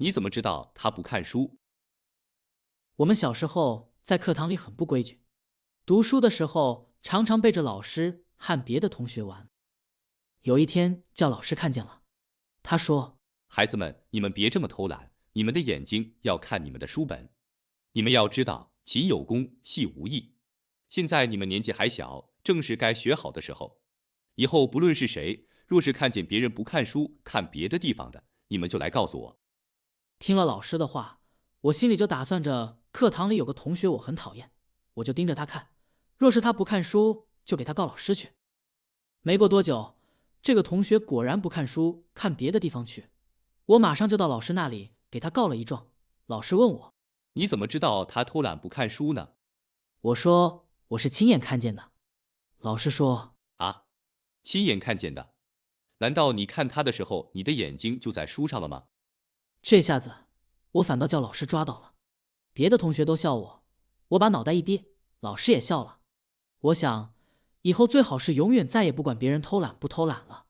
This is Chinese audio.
你怎么知道他不看书？我们小时候在课堂里很不规矩，读书的时候常常背着老师和别的同学玩。有一天叫老师看见了，他说：孩子们，你们别这么偷懒，你们的眼睛要看你们的书本。你们要知道，勤有功，戏无益。现在你们年纪还小，正是该学好的时候。以后不论是谁，若是看见别人不看书，看别的地方的，你们就来告诉我。听了老师的话，我心里就打算着，课堂里有个同学我很讨厌，我就盯着他看，若是他不看书，就给他告老师去。没过多久，这个同学果然不看书，看别的地方去。我马上就到老师那里给他告了一状。老师问我，你怎么知道他偷懒不看书呢？我说我是亲眼看见的。老师说，啊，亲眼看见的？难道你看他的时候，你的眼睛就在书上了吗？这下子我反倒叫老师抓到了。别的同学都笑我，我把脑袋一低，老师也笑了。我想，以后最好是永远再也不管别人偷懒不偷懒了。